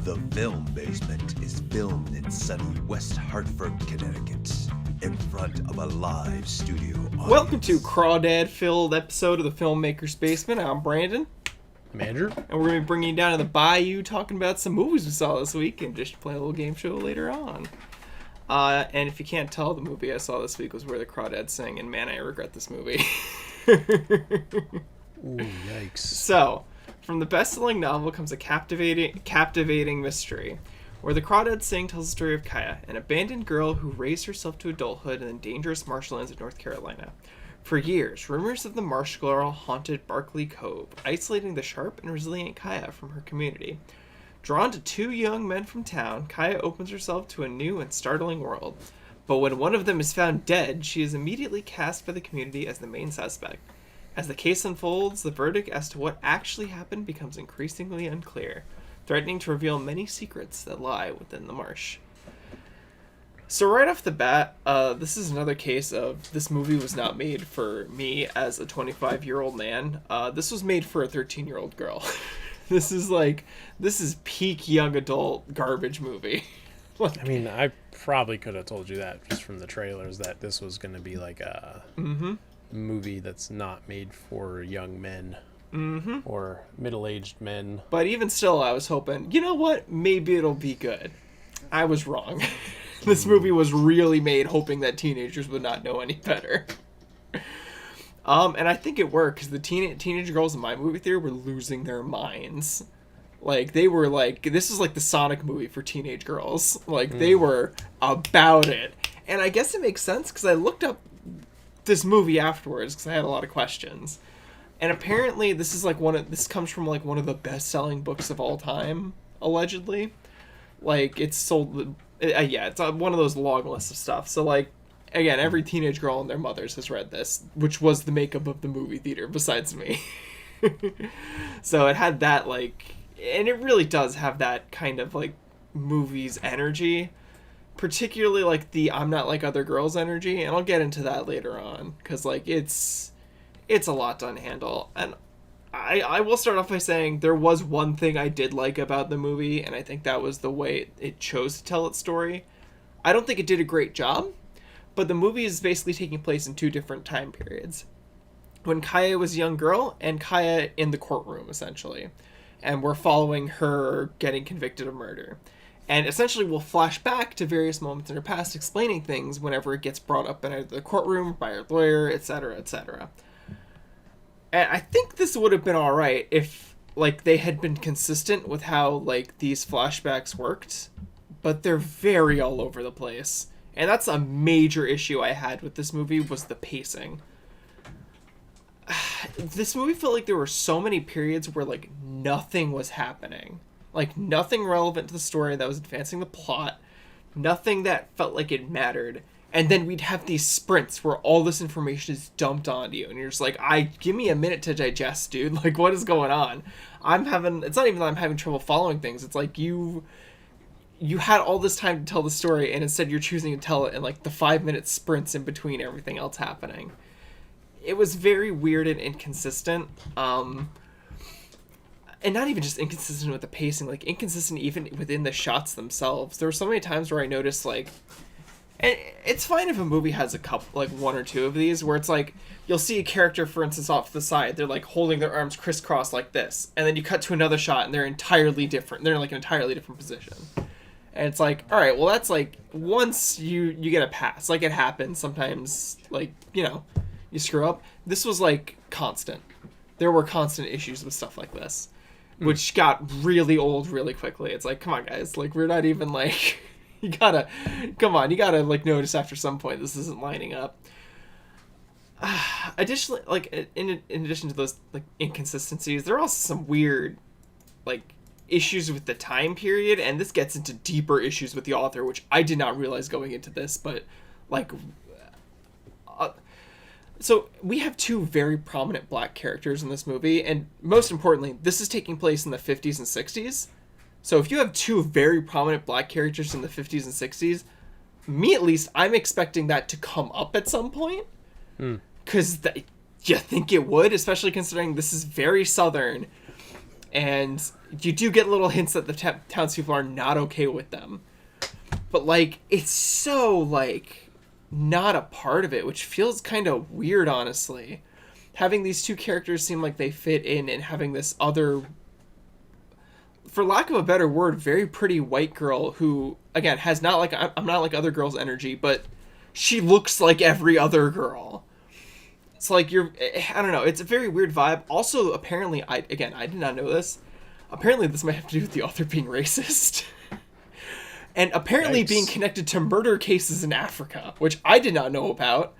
The Film Basement is filmed in sunny West Hartford, Connecticut, in front of a live studio audience. Welcome to Crawdad-filled episode of the Filmmaker's Basement. I'm Brandon. I'm Andrew. And we're going to be bringing you down to the bayou, talking about some movies we saw this week, and just play a little game show later on. And if you can't tell, the movie I saw this week was Where the Crawdads Sing, and man, I regret this movie. Ooh, yikes. So, from the best-selling novel comes a captivating mystery. Where the Crawdads Sing tells the story of Kaya, an abandoned girl who raised herself to adulthood in the dangerous marshlands of North Carolina. For years, rumors of the Marsh Girl haunted Barkley Cove, isolating the sharp and resilient Kaya from her community. Drawn to two young men from town, Kaya opens herself to a new and startling world. But when one of them is found dead, she is immediately cast by the community as the main suspect. As the case unfolds, the verdict as to what actually happened becomes increasingly unclear, threatening to reveal many secrets that lie within the marsh. So right off the bat, this is another case of this movie was not made for me as a 25-year-old man. This was made for a 13-year-old girl. This is peak young adult garbage movie. I mean, I probably could have told you that just from the trailers, that this was going to be like a movie that's not made for young men. Or middle-aged men. But even still, I was hoping, you know what? Maybe it'll be good. I was wrong. This movie was really made hoping that teenagers would not know any better. And I think it worked, because the teenage girls in my movie theater were losing their minds. Like, they were like, this is like the Sonic movie for teenage girls. Like, they were about it. And I guess it makes sense, because I looked up this movie afterwards, because I had a lot of questions. And apparently this is like this comes from like one of the best-selling books of all time, allegedly. Like, it's sold, it's one of those long lists of stuff. So like, again, every teenage girl and their mothers has read this, which was the makeup of the movie theater besides me. So it had that, like, and it really does have that kind of like movie's energy, particularly like the I'm not like other girls energy, and I'll get into that later on, because like it's a lot to unhandle. And I will start off by saying there was one thing I did like about the movie, and I think that was the way it chose to tell its story. I don't think it did a great job, but the movie is basically taking place in two different time periods. When Kaya was a young girl, and Kaya in the courtroom, essentially. And we're following her getting convicted of murder. And essentially we'll flash back to various moments in her past explaining things whenever it gets brought up in either the courtroom, by her lawyer, etc., etc. And I think this would have been alright if, like, they had been consistent with how, like, these flashbacks worked. But they're very all over the place. And that's a major issue I had with this movie, was the pacing. This movie felt like there were so many periods where, like, nothing was happening. Like, nothing relevant to the story that was advancing the plot. Nothing that felt like it mattered. And then we'd have these sprints where all this information is dumped onto you. And you're just like, give me a minute to digest, dude. Like, what is going on? It's not even that I'm having trouble following things. It's like you had all this time to tell the story, and instead you're choosing to tell it in, like, the 5-minute sprints in between everything else happening. It was very weird and inconsistent. And not even just inconsistent with the pacing, like, inconsistent even within the shots themselves. There were so many times where I noticed, like, and it's fine if a movie has a couple, like, one or two of these, where it's like, you'll see a character, for instance, off to the side, they're, like, holding their arms crisscross like this, and then you cut to another shot, and they're entirely different. They're in, like, an entirely different position. And it's like, alright, well, that's, like, once you get a pass. Like, it happens sometimes, like, you know, you screw up. This was, like, constant. There were constant issues with stuff like this, which got really old really quickly. It's like, come on, guys, like, we're not even, like... You gotta like notice after some point this isn't lining up. Additionally, like in addition to those like inconsistencies, there are also some weird like issues with the time period, and this gets into deeper issues with the author, which I did not realize going into this. But like, so we have two very prominent black characters in this movie, and most importantly, this is taking place in the 50s and 60s. So if you have two very prominent black characters in the 50s and 60s, me at least, I'm expecting that to come up at some point. Because you think it would, especially considering this is very Southern. and you do get little hints that the townspeople are not okay with them. But, like, it's so, like, not a part of it, which feels kind of weird, honestly. Having these two characters seem like they fit in, and having this other, for lack of a better word, very pretty white girl who, again, has not, like, I'm not like other girls' energy, but she looks like every other girl. It's like I don't know, it's a very weird vibe. Also, apparently, I did not know this. Apparently, this might have to do with the author being racist. And apparently being connected to murder cases in Africa, which I did not know about,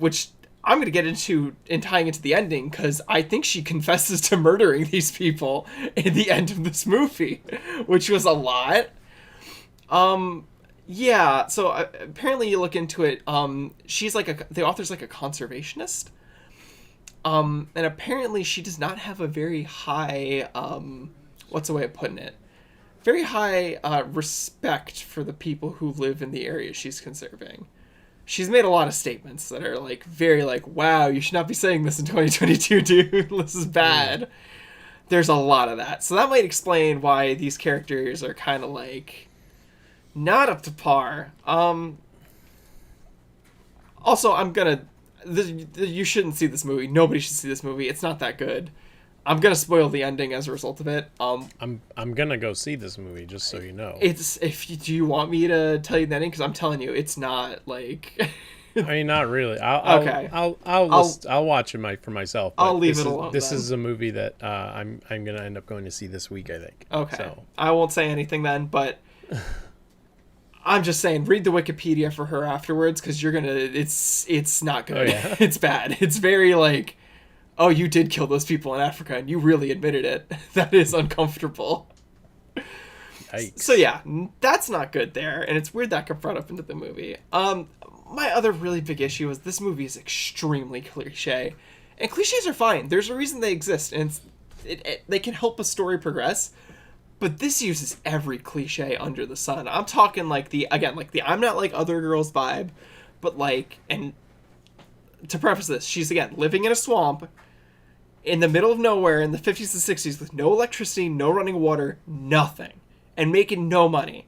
which I'm going to get into in tying into the ending, because I think she confesses to murdering these people in the end of this movie, which was a lot. Yeah, so apparently you look into it, she's like the author's like a conservationist, and apparently she does not have a very high, what's the way of putting it? Very high respect for the people who live in the area she's conserving. She's made a lot of statements that are like very like, wow, you should not be saying this in 2022, dude. This is bad. There's a lot of that. So that might explain why these characters are kind of like not up to par. Also, you shouldn't see this movie. Nobody should see this movie. It's not that good. I'm gonna spoil the ending as a result of it. I'm gonna go see this movie, just so you know. Do you want me to tell you the ending? Because I'm telling you, it's not like. I mean, not really. I'll watch it for myself. I'll leave it alone. This is a movie that I'm gonna end up going to see this week, I think. Okay. So. I won't say anything then, but I'm just saying, read the Wikipedia for her afterwards, because you're gonna. It's not good. Oh, yeah. It's bad. It's very like. Oh, you did kill those people in Africa, and you really admitted it. That is uncomfortable. Yikes. So yeah, that's not good there, and it's weird that got brought up into the movie. My other really big issue is this movie is extremely cliche, and cliches are fine. There's a reason they exist, and they can help a story progress. But this uses every cliche under the sun. I'm talking like the I'm not like other girls vibe, but like, and to preface this, she's again living in a swamp in the middle of nowhere in the 50s and 60s with no electricity, no running water, nothing, and making no money.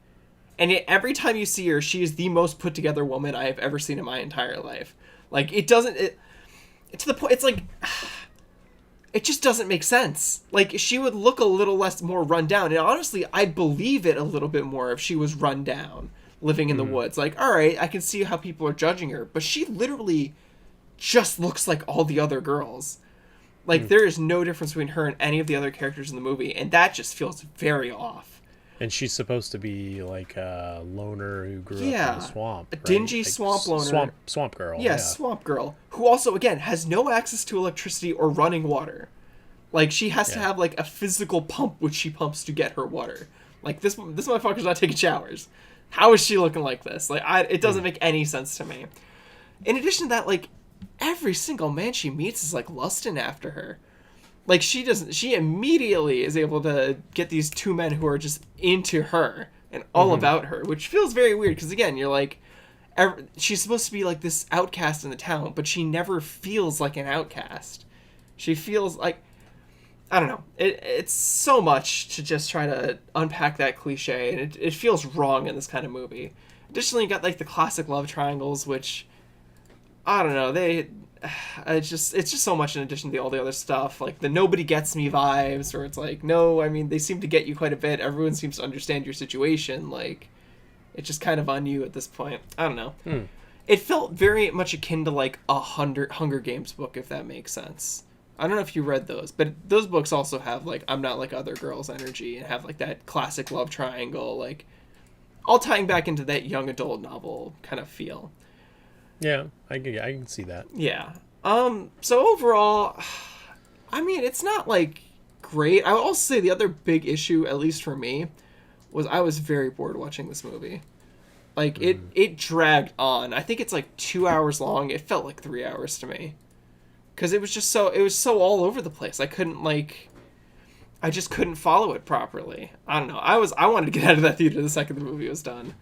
And yet every time you see her, she is the most put together woman I have ever seen in my entire life. Like, it's to the point, it's like, it just doesn't make sense. Like, she would look a little more run down, and honestly, I'd believe it a little bit more if she was run down, living in the woods. Like, alright, I can see how people are judging her, but she literally just looks like all the other girls. Like, there is no difference between her and any of the other characters in the movie, and that just feels very off. And she's supposed to be like a loner who grew up in the swamp. A right? dingy like swamp loner. Swamp girl. Yeah, swamp girl. Who also, again, has no access to electricity or running water. Like, she has to have, like, a physical pump which she pumps to get her water. Like, this motherfucker's not taking showers. How is she looking like this? Like, it doesn't make any sense to me. In addition to that, like, every single man she meets is like lusting after her. Like, she immediately is able to get these two men who are just into her and all about her, which feels very weird because, again, you're like, she's supposed to be like this outcast in the town, but she never feels like an outcast. She feels like, I don't know, it's so much to just try to unpack that cliche, and it feels wrong in this kind of movie. Additionally, you got like the classic love triangles, which I don't know, it's just so much in addition to all the other stuff, like the nobody gets me vibes, where it's like, no, I mean, they seem to get you quite a bit, everyone seems to understand your situation, like, it's just kind of on you at this point. I don't know. It felt very much akin to like a Hunger Games book, if that makes sense. I don't know if you read those, but those books also have like, I'm not like other girls energy, and have like that classic love triangle, like all tying back into that young adult novel kind of feel. Yeah, I can see that. Yeah. So overall, I mean, it's not like great. I would also say the other big issue, at least for me, was I was very bored watching this movie. Like, it dragged on. I think it's like 2 hours long. It felt like 3 hours to me. Because it was so all over the place. I just couldn't follow it properly. I don't know. I wanted to get out of that theater the second the movie was done.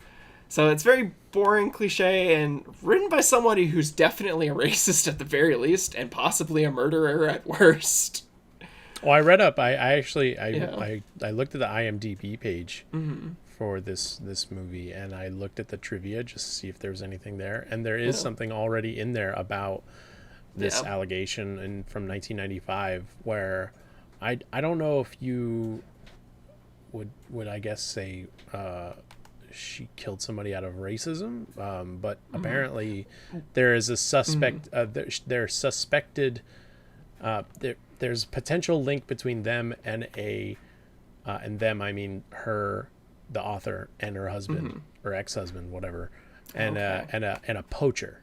So it's very boring, cliche, and written by somebody who's definitely a racist at the very least, and possibly a murderer at worst. Well, I read up. I actually Yeah. I looked at the IMDb page for this movie, and I looked at the trivia just to see if there was anything there, and there is Yeah. something already in there about this Yeah. allegation from 1995, where I don't know if you would I guess say she killed somebody out of racism, but apparently there is a suspect. They're suspected. There's potential link between them and and them. I mean her, the author, and her husband or ex-husband, whatever, and Okay. and a poacher,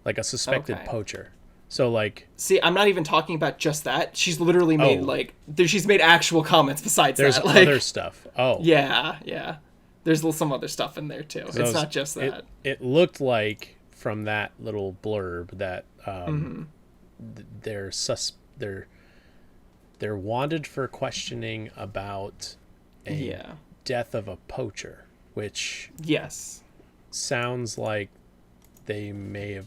like a suspected Okay. poacher. So like See, I'm not even talking about just that. She's literally made Oh. she's made actual comments besides there's that. Like, other stuff. Oh, yeah, yeah. There's some other stuff in there too. It's not just that. It looked like from that little blurb that they're they're wanted for questioning about a Yeah. death of a poacher, which Yes. sounds like they may have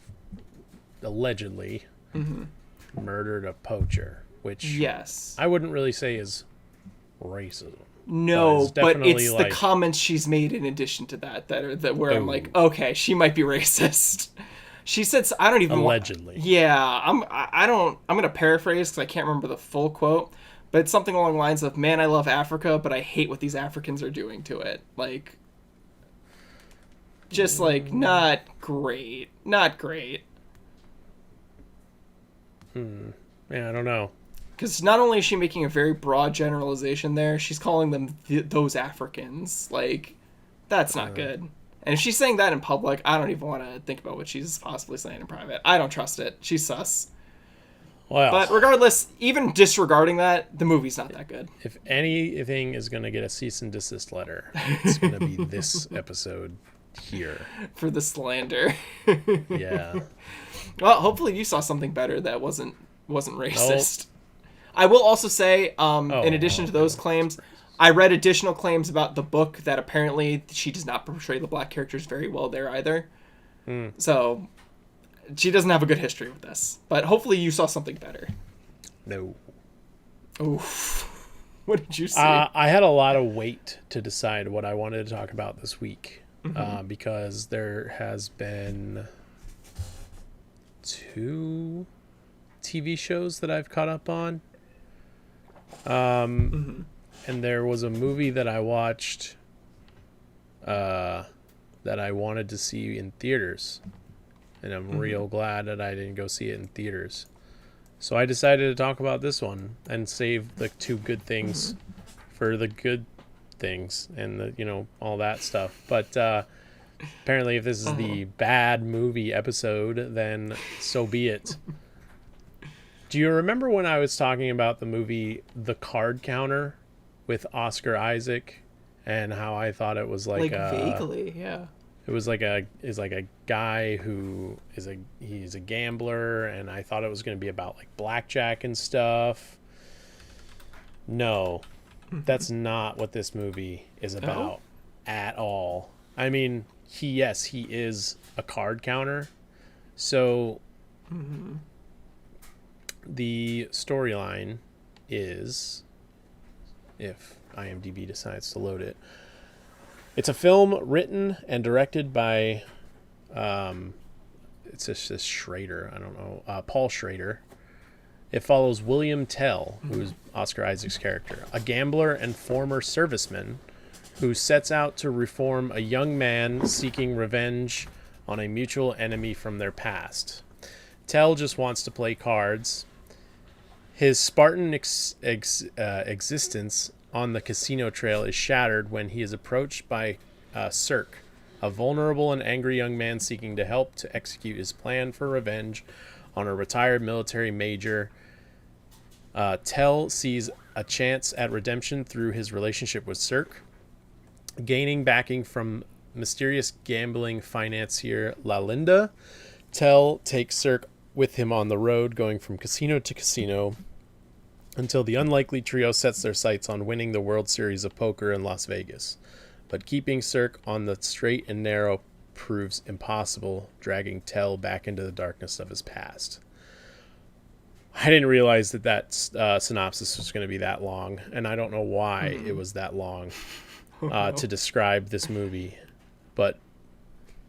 allegedly murdered a poacher, which Yes. I wouldn't really say is racism. No, it's but definitely, it's like- the comments she's made in addition to that where I'm Ooh. like, okay, she might be racist. She said, I don't even Allegedly. Yeah, I don't. I'm gonna paraphrase because I can't remember the full quote, but it's something along the lines of, "Man, I love Africa, but I hate what these Africans are doing to it." Like, just like not great, not great. Yeah, I don't know. Because not only is she making a very broad generalization there, she's calling them those Africans. Like, that's not good. And if she's saying that in public, I don't even want to think about what she's possibly saying in private. I don't trust it. She's sus. Well, But regardless, even disregarding that, the movie's not that good. if anything is going to get a cease and desist letter, it's going to be this episode here. For the slander. Yeah. Well, hopefully you saw something better that wasn't racist. I will also say, in addition to those claims, I read additional claims about the book that apparently she does not portray the black characters very well there either. So she doesn't have a good history with this. But hopefully you saw something better. No. Oof. What did you see? I had a lot of weight to decide what I wanted to talk about this week because there has been 2 TV shows that I've caught up on. And there was a movie that I watched that I wanted to see in theaters. And I'm real glad that I didn't go see it in theaters. So I decided to talk about this one and save the 2 good things for the good things and the all that stuff. But apparently if this is the bad movie episode, then so be it. Do you remember when I was talking about the movie The Card Counter with Oscar Isaac and how I thought it was like vaguely, yeah. It was like a guy who he's a gambler, and I thought it was going to be about like blackjack and stuff. No, that's not what this movie is about at all. I mean, he is a card counter. So the storyline is, if IMDb decides to load it, it's a film written and directed by, it's just this Schrader. I don't know, Paul Schrader. It follows William Tell, who's Oscar Isaac's character, a gambler and former serviceman who sets out to reform a young man seeking revenge on a mutual enemy from their past. Tell just wants to play cards. His Spartan existence on the casino trail is shattered when he is approached by Cirque, a vulnerable and angry young man seeking to help to execute his plan for revenge on a retired military major. Tell sees a chance at redemption through his relationship with Cirque, gaining backing from mysterious gambling financier Lalinda. Tell takes Cirque with him on the road, going from casino to casino, until the unlikely trio sets their sights on winning the World Series of Poker in Las Vegas. But keeping Cirque on the straight and narrow proves impossible, dragging Tell back into the darkness of his past. I didn't realize that synopsis was going to be that long, and I don't know why it was that long to describe this movie. But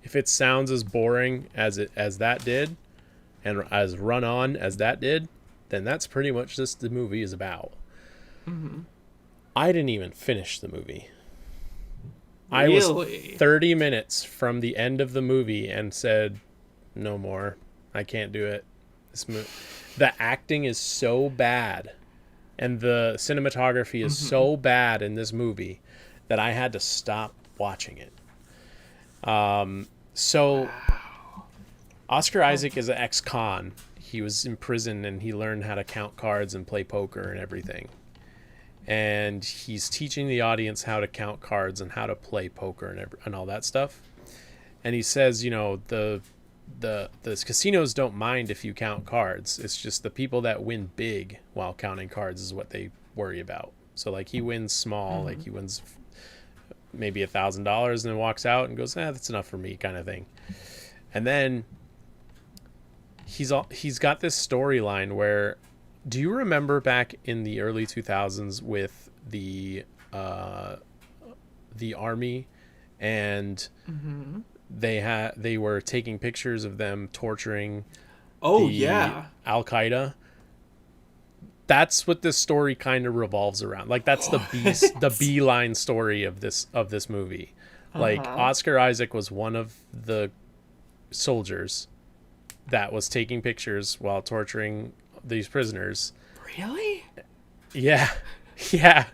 if it sounds as boring as that did, and as run on as that did, then that's pretty much just the movie is about. Mm-hmm. I didn't even finish the movie. Really? I was 30 minutes from the end of the movie and said, no more. I can't do it. The acting is so bad and the cinematography is so bad in this movie that I had to stop watching it. Oscar Isaac is an ex-con. He was in prison and he learned how to count cards and play poker and everything. And he's teaching the audience how to count cards and how to play poker and all that stuff. And he says, you know, the casinos don't mind if you count cards. It's just the people that win big while counting cards is what they worry about. So like he wins small, like he wins maybe $1,000 and then walks out and goes, that's enough for me, kind of thing. And then he's got this storyline where, do you remember back in the early 2000s with the army and they were taking pictures of them torturing Al-Qaeda? That's what this story kind of revolves around. Like that's the beeline story of this movie. Like Oscar Isaac was one of the soldiers that was taking pictures while torturing these prisoners. Really? Yeah. Yeah.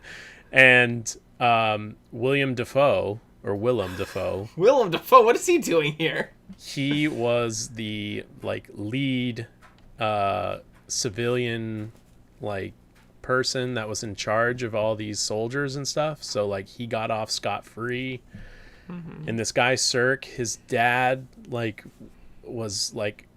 And Willem Dafoe, what is he doing here? He was the lead civilian person that was in charge of all these soldiers and stuff. So he got off scot-free. And this guy Cirque, his dad was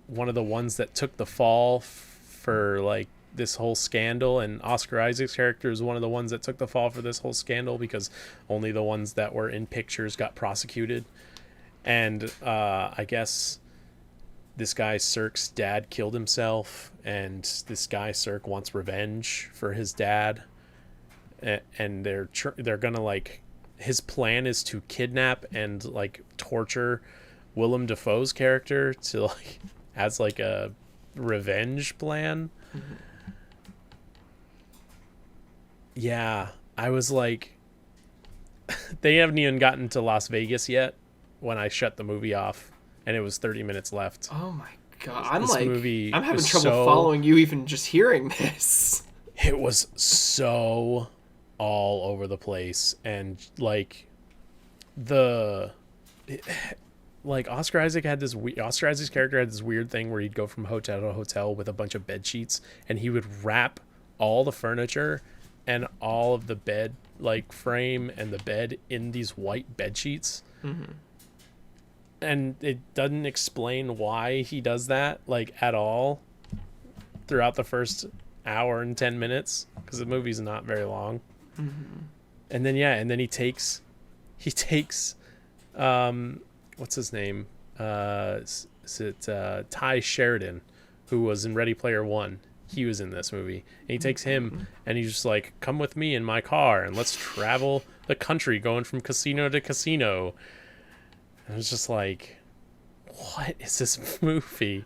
one of the ones that took the fall for this whole scandal, and Oscar Isaac's character is one of the ones that took the fall for this whole scandal because only the ones that were in pictures got prosecuted. And I guess this guy Cirque's dad killed himself, and this guy Cirque wants revenge for his dad, and they're gonna his plan is to kidnap and torture Willem Dafoe's character to as a revenge plan. Yeah, I was they haven't even gotten to Las Vegas yet when I shut the movie off, and it was 30 minutes left. Oh my god. I'm having trouble following you even just hearing this. It was so all over the place, and Oscar Isaac's character had this weird thing where he'd go from hotel to hotel with a bunch of bed sheets, and he would wrap all the furniture and all of the bed frame and the bed in these white bed sheets. And it doesn't explain why he does that at all throughout the first hour and 10 minutes, because the movie's not very long. And then he takes what's his name? Is it Ty Sheridan, who was in Ready Player One? He was in this movie. And he takes him and he's just come with me in my car and let's travel the country going from casino to casino. And I was just what is this movie?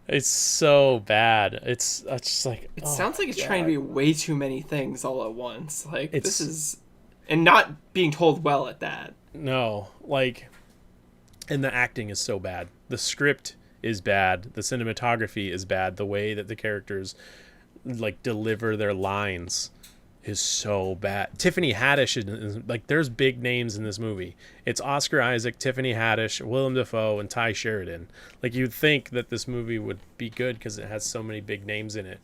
It's so bad. It's just it sounds like it's trying to be way too many things all at once. This is, and not being told well at that. No, and the acting is so bad. The script is bad. The cinematography is bad. The way that the characters deliver their lines is so bad. Tiffany Haddish is there's big names in this movie. It's Oscar Isaac, Tiffany Haddish, Willem Dafoe, and Ty Sheridan. You'd think that this movie would be good because it has so many big names in it.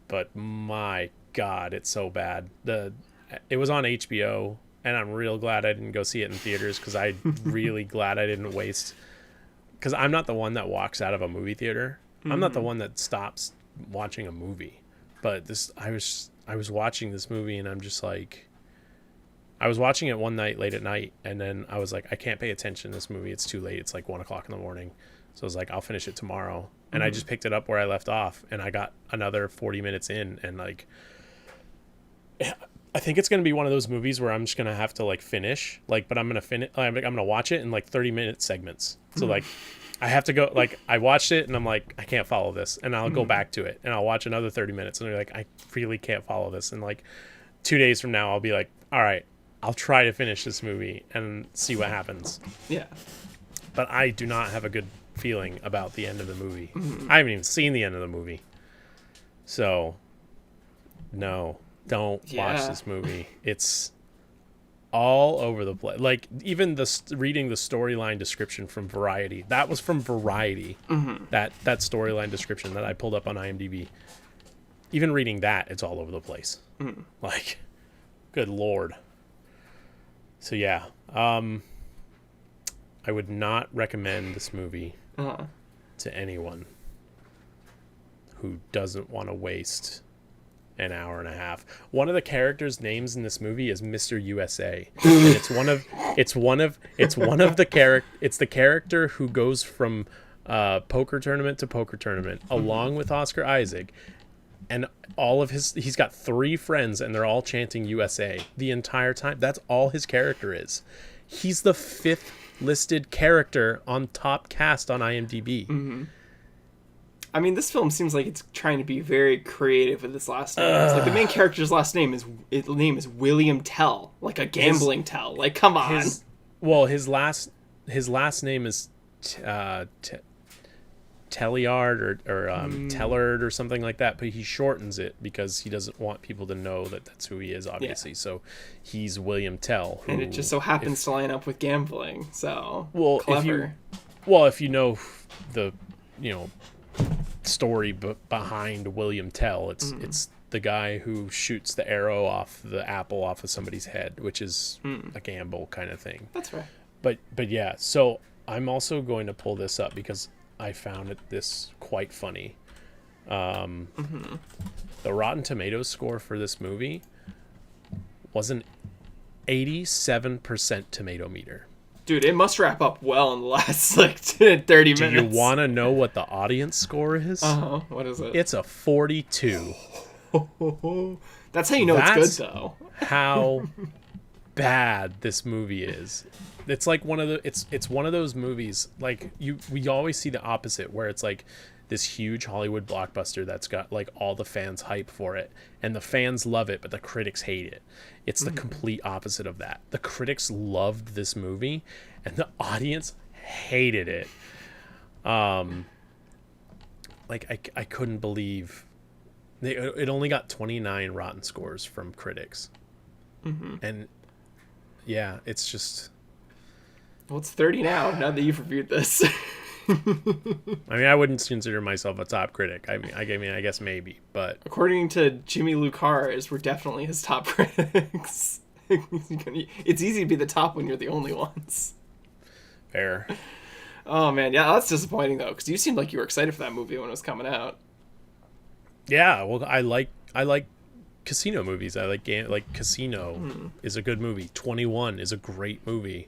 But my God, it's so bad. It was on HBO. And I'm real glad I didn't go see it in theaters, because I'm really glad I didn't waste. Because I'm not the one that walks out of a movie theater. I'm not the one that stops watching a movie. But I was watching this movie, and I'm just I was watching it one night late at night, and then I was I can't pay attention to this movie. It's too late. It's 1 o'clock in the morning. So I was like, I'll finish it tomorrow. And I just picked it up where I left off, and I got another 40 minutes in, and like, I think it's going to be one of those movies where I'm just going to have to like finish, like, but I'm going to finish, I'm going to watch it in like 30-minute segments. So like, I have to go, like, I watched it and I'm like, I can't follow this. And I'll go back to it and I'll watch another 30 minutes and I'm like, I really can't follow this. And like 2 days from now, I'll be like, all right, I'll try to finish this movie and see what happens. Yeah. But I do not have a good feeling about the end of the movie. I haven't even seen the end of the movie. So, no, don't watch this movie. It's all over the place. Like, even reading the storyline description from Variety. That was from Variety. That storyline description that I pulled up on IMDb. Even reading that, it's all over the place. Like, good Lord. So, yeah. I would not recommend this movie to anyone who doesn't want to waste an hour and a half. One of the characters' names in this movie is Mr. USA. And it's the character who goes from poker tournament to poker tournament along with Oscar Isaac. And he's got 3 friends and they're all chanting USA the entire time. That's all his character is. He's the 5th listed character on top cast on IMDb. I mean, this film seems like it's trying to be very creative with its last name. It's like the main character's last name is William Tell, like a gambling tell. Like, come on. His last name is Telliard or Tellard or something like that, but he shortens it because he doesn't want people to know that that's who he is, obviously. Yeah. So he's William Tell, and it just so happens to line up with gambling. So clever. If you know the story behind William Tell, it's the guy who shoots the arrow off the apple off of somebody's head, which is a gamble kind of thing. That's right. But yeah, so I'm also going to pull this up because I found this quite funny. The Rotten Tomatoes score for this movie was an 87% tomato meter. Dude, it must wrap up well in the last 30 minutes. Do you want to know what the audience score is? What is it? It's a 42. That's how you know it's good, though. How bad this movie is. It's like it's one of those movies, like we always see the opposite, where it's like this huge Hollywood blockbuster that's got like all the fans hype for it and the fans love it, but the critics hate it. It's the complete opposite of that. The critics loved this movie and the audience hated it. Like I couldn't believe it only got 29 Rotten scores from critics. And yeah, it's just, well, it's 30 now that you've reviewed this. I mean, I wouldn't consider myself a top critic. I guess maybe, but according to Jimmy Lucas, we're definitely his top critics. It's easy to be the top when you're the only ones. Fair. Oh man, yeah, that's disappointing though, because you seemed like you were excited for that movie when it was coming out. Yeah, well, I like casino movies. I like Casino is a good movie. 21 is a great movie.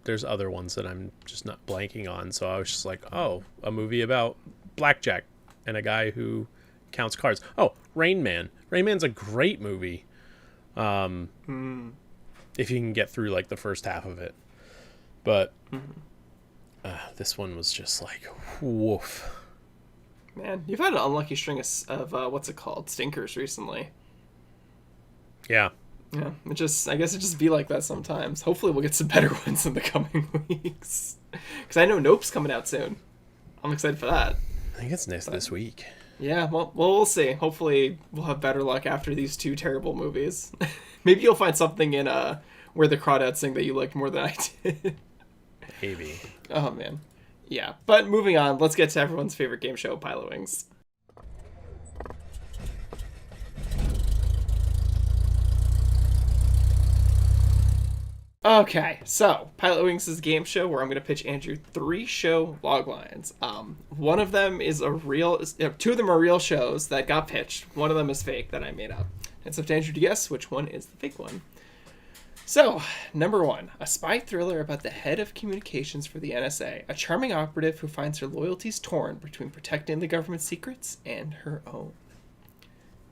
There's other ones that I'm just not blanking on. So I was just like, oh, a movie about blackjack and a guy who counts cards. Oh, Rain Man. Rain Man's a great movie. If you can get through like the first half of it. But this one was just like, woof. Man, you've had an unlucky string of what's it called? Stinkers recently. Yeah. Yeah, I guess it just be like that sometimes. Hopefully we'll get some better ones in the coming weeks. Because I know Nope's coming out soon. I'm excited for that. I think it's this week. Yeah, well, we'll see. Hopefully we'll have better luck after these 2 terrible movies. Maybe you'll find something in Where the Crawdads Sing that you liked more than I did. Maybe. Oh, man. Yeah, but moving on, let's get to everyone's favorite game show, Pilot Wings. Okay, so Pilot Wings is a game show where I'm going to pitch Andrew 3 show log lines. One of them is 2 of them are real shows that got pitched. One of them is fake that I made up. It's up to Andrew to guess which one is the fake one. So, number 1, a spy thriller about the head of communications for the NSA, a charming operative who finds her loyalties torn between protecting the government's secrets and her own.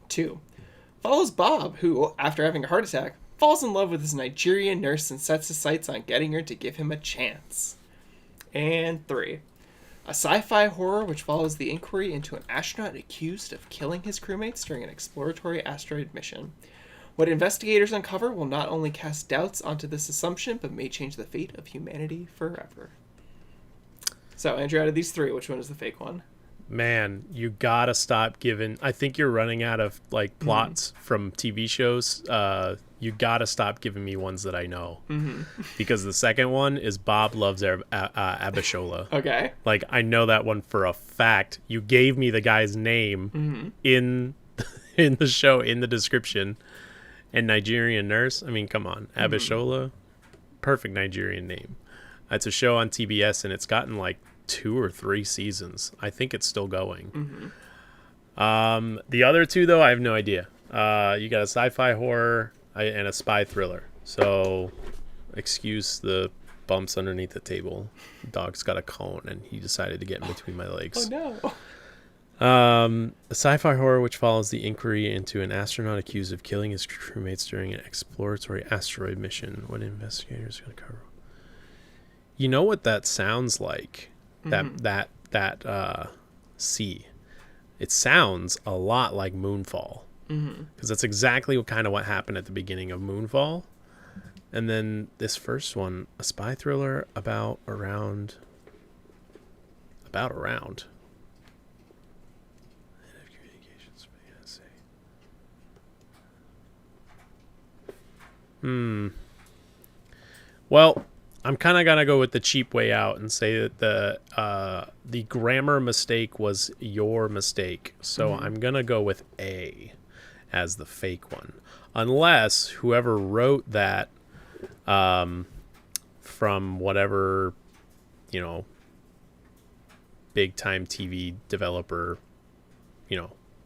2, follows Bob, who, after having a heart attack, falls in love with his Nigerian nurse and sets his sights on getting her to give him a chance. And 3, a sci-fi horror which follows the inquiry into an astronaut accused of killing his crewmates during an exploratory asteroid mission. What investigators uncover will not only cast doubts onto this assumption, but may change the fate of humanity forever. So, Andrew, out of these 3, which one is the fake one? Man, you gotta stop giving... I think you're running out of, like, plots from TV shows. You gotta stop giving me ones that I know. Because the second one is Bob Loves Abishola. Okay. Like, I know that one for a fact. You gave me the guy's name in the show, in the description. And Nigerian nurse. I mean, come on. Abishola. Perfect Nigerian name. It's a show on TBS, and it's gotten like 2 or 3 seasons. I think it's still going. The other 2, though, I have no idea. You got a sci-fi horror and a spy thriller. So, excuse the bumps underneath the table. The dog's got a cone, and he decided to get in between my legs. Oh, no. A sci-fi horror which follows the inquiry into an astronaut accused of killing his crewmates during an exploratory asteroid mission. What investigators are going to cover? You know what that sounds like? That sea. It sounds a lot like Moonfall. Because that's exactly what happened at the beginning of Moonfall. And then this first one, a spy thriller about around. Well, I'm kind of gonna go with the cheap way out and say that the grammar mistake was your mistake. So I'm gonna go with A as the fake one, unless whoever wrote that from whatever big time TV developer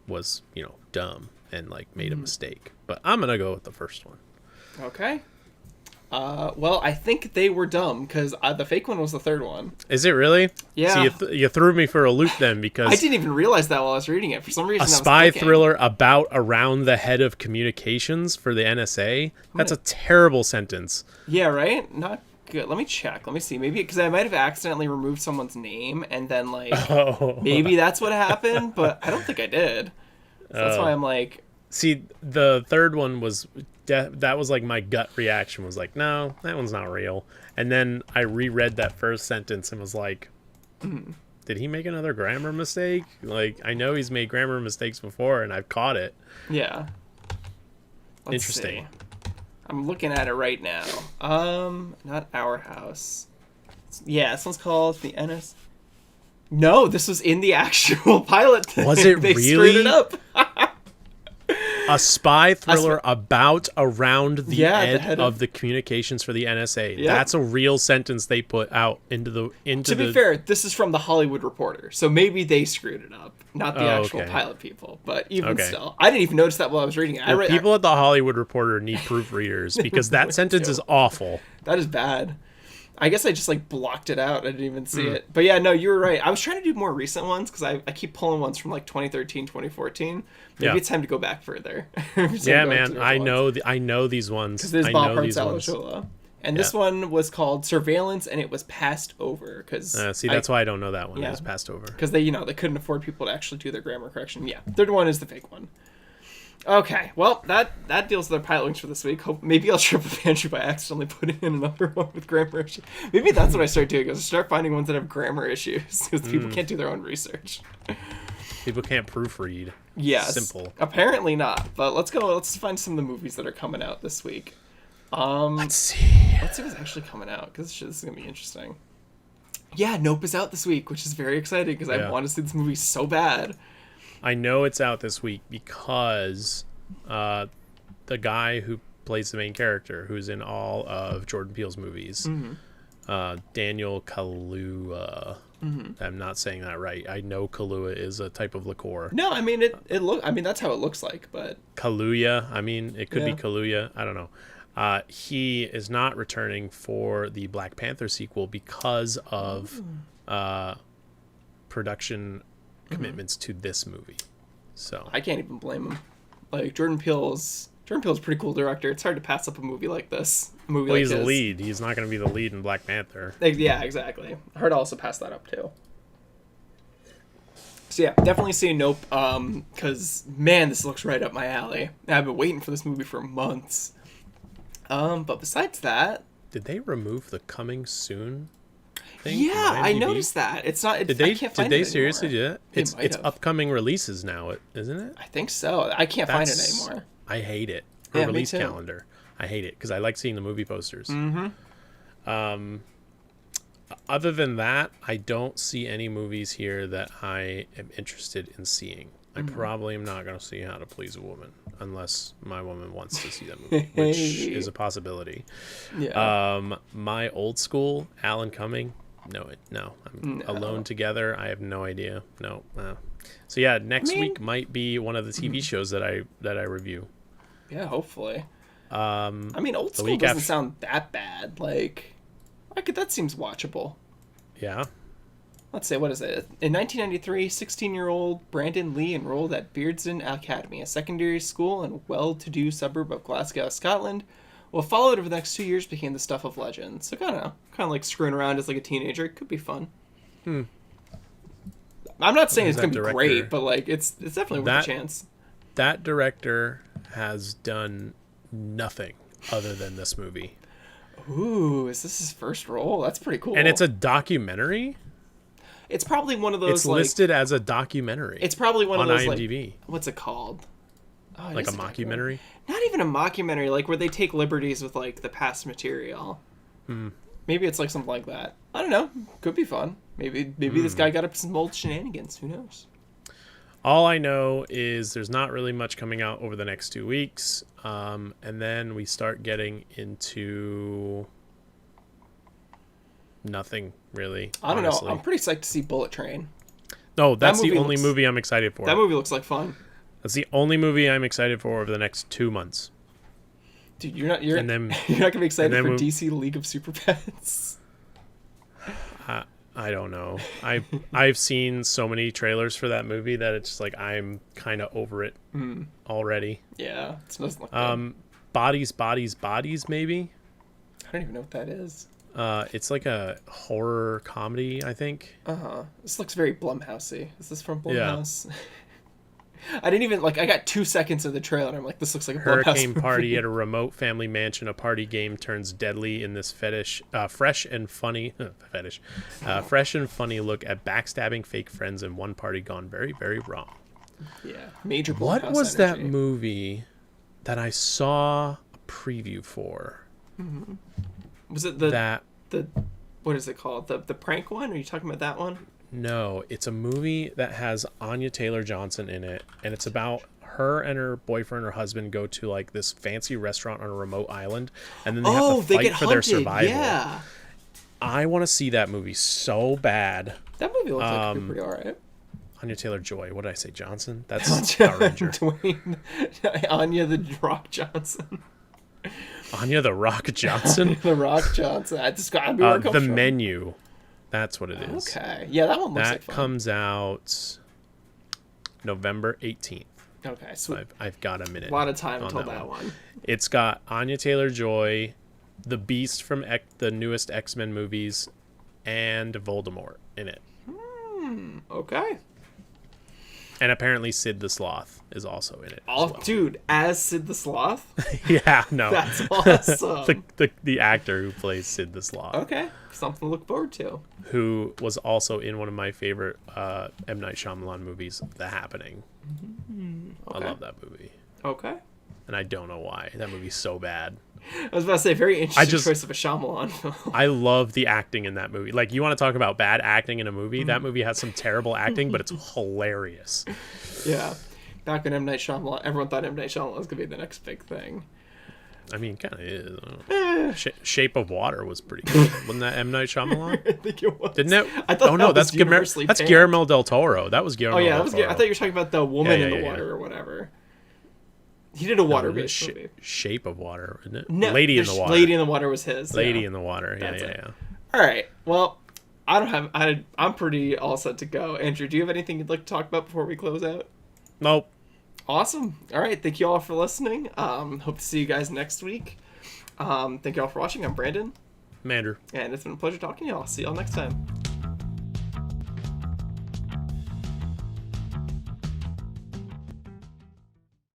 was dumb and like made a mistake. But I'm gonna go with the first one. Okay. Well, I think they were dumb because the fake one was the third one. Is it really? Yeah. So you threw me for a loop then, because I didn't even realize that while I was reading it. For some reason, a spy thriller about around the head of communications for the NSA. That's a terrible sentence. Yeah, right? Not good. Let me check. Let me see. Maybe because I might have accidentally removed someone's name and then maybe that's what happened, but I don't think I did. So that's why I'm like. See, the third one was that was like my gut reaction was like, no, that one's not real. And then I reread that first sentence and was like, did he make another grammar mistake? Like, I know he's made grammar mistakes before and I've caught it. Yeah. Interesting. See. I'm looking at it right now. Not Our House. Yeah, this one's called The NS. No, this was in the actual pilot thing. Was it they really? screwed it up. A spy thriller about around the head of the communications for the NSA. Yep. That's a real sentence they put out into the. To be fair, this is from the Hollywood Reporter, so maybe they screwed it up, not the actual pilot people. But even still, I didn't even notice that while I was reading it. Well, people at the Hollywood Reporter need proofreaders because that sentence is awful. That is bad. I guess I just blocked it out. I didn't even see it. But yeah, no, you were right. I was trying to do more recent ones because I keep pulling ones from 2013, 2014. Maybe it's time to go back further. Yeah, man. I know these ones. Because there's Bob Salvatore. And this one was called Surveillance, and it was passed over. That's why I don't know that one. Yeah. It was passed over. Because they couldn't afford people to actually do their grammar correction. Yeah, third one is the fake one. Okay, well, that deals with our pilot links for this week. Maybe I'll trip up Andrew by accidentally putting in another one with grammar issues. Maybe that's what I start doing, is I start finding ones that have grammar issues, because people can't do their own research. People can't proofread. Yes. Simple. Apparently not, but let's find some of the movies that are coming out this week. Let's see what's actually coming out, because this is going to be interesting. Yeah, Nope is out this week, which is very exciting, because I want to see this movie so bad. I know it's out this week because the guy who plays the main character, who's in all of Jordan Peele's movies, Daniel Kaluuya. I'm not saying that right. I know Kahlua is a type of liqueur. No, I mean that's how it looks like, but Kaluuya. I mean, it could be Kaluuya. I don't know. He is not returning for the Black Panther sequel because of production commitments to this movie. So I can't even blame him. Like Jordan Peele's a pretty cool director. It's hard to pass up a movie like this. Well, he's the lead. He's not going to be the lead in Black Panther. Yeah, exactly. Hard to also pass that up too. So yeah, definitely see Nope. Because man, this looks right up my alley. I've been waiting for this movie for months. But besides that, did they remove the coming soon thing? Yeah, I noticed that. It's not. Did they seriously do that? It's upcoming releases now, isn't it? I think so. I can't find it anymore. I hate it. Release calendar. I hate it because I like seeing the movie posters. Other than that, I don't see any movies here that I am interested in seeing. I probably am not going to see How to Please a Woman unless my woman wants to see that movie, which is a possibility. Yeah. My old school, Alan Cumming. No. Alone Together. I have no idea. No. So yeah, next week might be one of the TV shows that I review. Yeah, hopefully. Old school doesn't sound that bad. That seems watchable. Yeah. Let's say, what is it? In 1993, 16-year-old Brandon Lee enrolled at Beardsden Academy, a secondary school in a well-to-do suburb of Glasgow, Scotland. What followed over the next 2 years became the stuff of legend. So kind of like screwing around as like a teenager. It could be fun. I'm not saying it's gonna be great, but it's definitely worth a chance. That director has done nothing other than this movie. Ooh, is this his first role? That's pretty cool. And it's a documentary? It's probably one of those. It's listed as a documentary. It's probably one of those on IMDb. What's it called? Oh, like a mockumentary? Not even a mockumentary, where they take liberties with the past material. Maybe it's something like that. I don't know. Could be fun. Maybe this guy got up to some old shenanigans. Who knows? All I know is there's not really much coming out over the next 2 weeks. And then we start getting into nothing, really. I don't know. I'm pretty psyched to see Bullet Train. No, that's the only movie I'm excited for. That movie looks like fun. That's the only movie I'm excited for over the next 2 months. Dude, you're not gonna be excited for DC League of Super Pets. I don't know. I've seen so many trailers for that movie that it's just I'm kind of over it already. Yeah, it doesn't look good. Bodies, maybe. I don't even know what that is. It's like a horror comedy, I think. This looks very Blumhousey. Is this from Blumhouse? Yeah. I didn't even I got 2 seconds of the trailer and I'm like, this looks like a hurricane Blumhouse party movie. At a remote family mansion. A party game turns deadly in this fresh and funny look at backstabbing fake friends and one party gone very, very wrong. Yeah, major Blumhouse What was energy. that movie that I saw a preview for? Was it the what is it called? The prank one? Are you talking about that one? No, it's a movie that has Anya Taylor-Johnson in it, and it's about her and her boyfriend or husband go to this fancy restaurant on a remote island, and then they have to fight for their survival. Yeah. I want to see that movie so bad. That movie looks like it'd be pretty alright. Anya Taylor-Joy. What did I say? Johnson? That's Power Ranger. Anya the Rock Johnson. Anya the Rock Johnson? The Rock Johnson. The Menu. That's what it is. Okay. Yeah, that one looks like fun. That comes out November 18th. Okay, sweet. So I've got a minute. A lot of time until that one. It's got Anya Taylor-Joy, the Beast from the newest X-Men movies, and Voldemort in it. Okay. And apparently Sid the Sloth is also in it. Oh, dude, as Sid the Sloth? Yeah, no. That's awesome. the actor who plays Sid the Sloth. Okay, something to look forward to. Who was also in one of my favorite M. Night Shyamalan movies, The Happening. Okay. I love that movie. Okay. And I don't know why. That movie's so bad. I was about to say, very interesting choice of a Shyamalan film. I love the acting in that movie. You want to talk about bad acting in a movie? That movie has some terrible acting, but it's hilarious. Yeah. Back when M. Night Shyamalan, everyone thought M. Night Shyamalan was going to be the next big thing. I mean, kind of is. Shape of Water was pretty good. Wasn't that M. Night Shyamalan? I think it was. Didn't it? I thought that's Guillermo del Toro. That was Guillermo del Toro. I thought you were talking about the woman in the water or whatever. He did a No, water-based Sh- movie. Shape of Water, isn't it? No, Lady in the Water. Lady in the Water was his. Lady yeah. in the Water. Yeah, That's yeah, it. yeah. All right. Well, I'm pretty all set to go. Andrew, do you have anything you'd like to talk about before we close out? Nope. Awesome. All right. Thank you all for listening. Hope to see you guys next week. Thank you all for watching. I'm Brandon. Mander. And it's been a pleasure talking to y'all. See y'all next time.